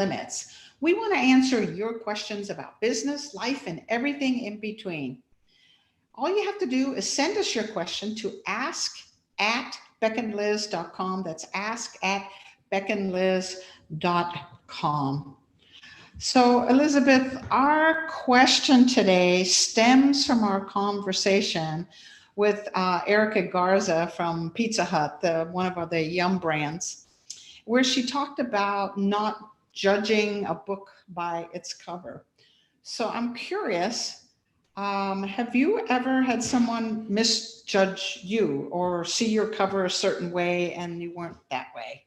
limits. We want to answer your questions about business, life, and everything in between. All you have to do is send us your question to ask@beckandliz.com. That's ask@beckandliz.com. So, Elizabeth, our question today stems from our conversation with Erica Garza from Pizza Hut, one of the Yum brands, where she talked about not judging a book by its cover. So I'm curious, have you ever had someone misjudge you or see your cover a certain way and you weren't that way?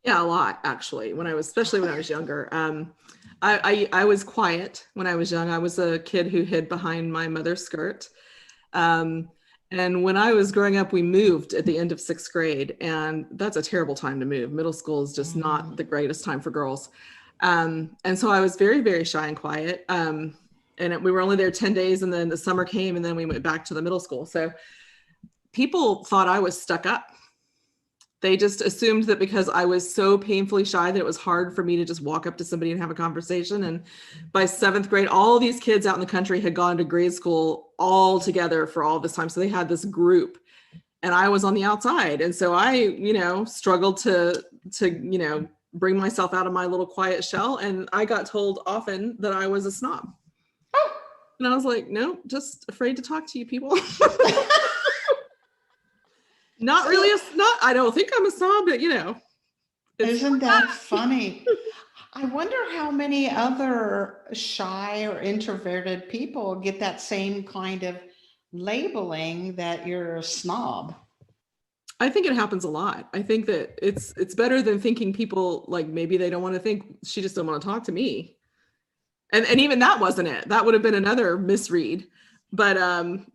Yeah, a lot actually. Especially when I was younger. I was quiet when I was young. I was a kid who hid behind my mother's skirt. And when I was growing up, we moved at the end of 6th grade, and that's a terrible time to move. Middle school is just not the greatest time for girls. And so I was very, very shy and quiet. And we were only there 10 days, and then the summer came, and then we went back to the middle school. So people thought I was stuck up. They just assumed that because I was so painfully shy that it was hard for me to just walk up to somebody and have a conversation. And by 7th grade, all these kids out in the country had gone to grade school all together for all this time. So they had this group and I was on the outside. And so I, struggled to bring myself out of my little quiet shell. And I got told often that I was a snob. And I was like, no, just afraid to talk to you people. Not really I don't think I'm a snob, but Isn't that funny? I wonder how many other shy or introverted people get that same kind of labeling that you're a snob. I think it happens a lot. I think that it's better than thinking people like maybe they don't want to think she just don't want to talk to me. And even that wasn't it. That would have been another misread. But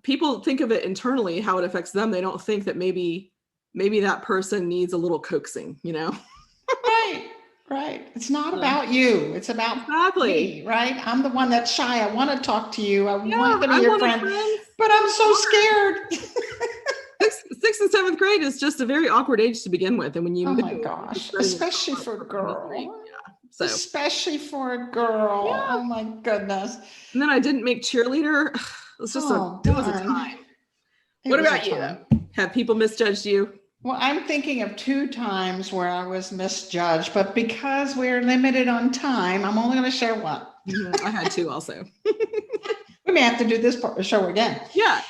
people think of it internally, how it affects them. They don't think that maybe that person needs a little coaxing, Right. It's not about you. It's about me, right? I'm the one that's shy. I want to talk to you. I want to be your friend, but I'm so scared. 6th and 7th grade is just a very awkward age to begin with. And when you my gosh, especially for a girl. So. Especially for a girl. Yeah. Oh my goodness. And then I didn't make cheerleader. It was just it was a time. What about you? Have people misjudged you? Well, I'm thinking of 2 times where I was misjudged, but because we're limited on time, I'm only going to share one. I had 2 also. We may have to do this show again. Yeah.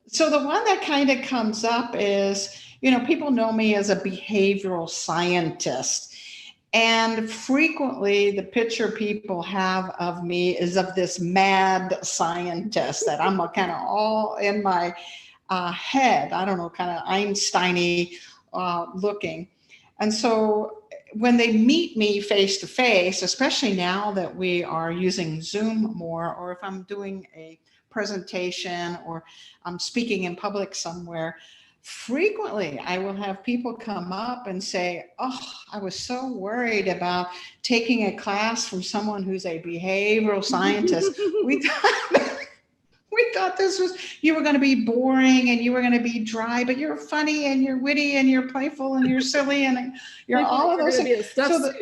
So the one that kind of comes up is, people know me as a behavioral scientist. And frequently the picture people have of me is of this mad scientist that I'm kind of all in my head. I don't know, kind of Einstein-y looking. And so when they meet me face to face, especially now that we are using Zoom more, or if I'm doing a presentation or I'm speaking in public somewhere, frequently I will have people come up and say, oh, I was so worried about taking a class from someone who's a behavioral scientist. We thought you were going to be boring and you were going to be dry, but you're funny and you're witty and you're playful and you're silly and you're all of those things. Yeah,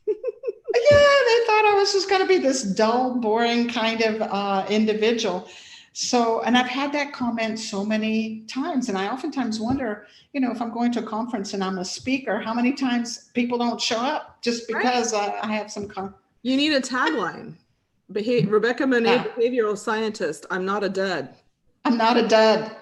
they thought I was just going to be this dull, boring kind of individual. So, and I've had that comment so many times, and I oftentimes wonder, if I'm going to a conference and I'm a speaker, how many times people don't show up just because I have some. You need a tagline. Rebecca Monet, behavioral scientist. I'm not a dud. I'm not a dud.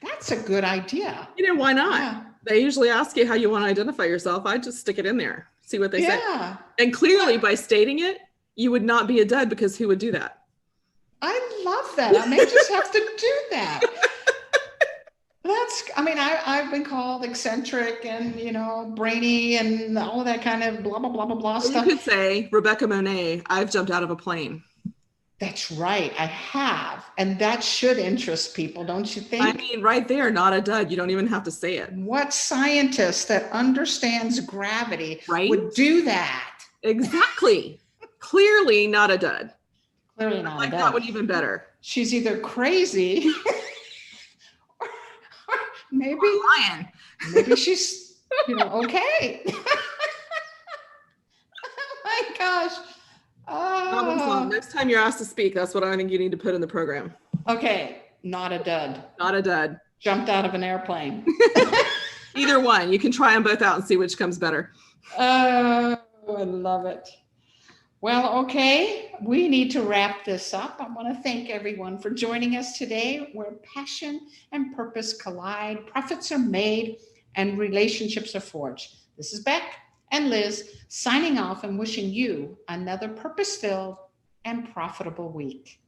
That's a good idea. Why not? Yeah. They usually ask you how you want to identify yourself. I just stick it in there, see what they say. And clearly by stating it, you would not be a dud, because who would do that? I love that. I may just have to do that. I've been called eccentric and, brainy and all of that kind of blah, blah, blah, blah, blah stuff. You could say, Rebecca Monet, I've jumped out of a plane. That's right. I have. And that should interest people, don't you think? Right there, not a dud. You don't even have to say it. What scientist that understands gravity would do that? Exactly. Clearly not a dud. Clearly not a dud. That one even better. She's either crazy or maybe lying. Maybe she's Okay. Oh my gosh. Problem solved. Next time you're asked to speak, that's what I think you need to put in the program. Okay, not a dud. Not a dud. Jumped out of an airplane. Either one. You can try them both out and see which comes better. Oh, I love it. Well, okay, we need to wrap this up. I want to thank everyone for joining us today, where passion and purpose collide, profits are made, and relationships are forged. This is Beck and Liz signing off and wishing you another purpose-filled and profitable week.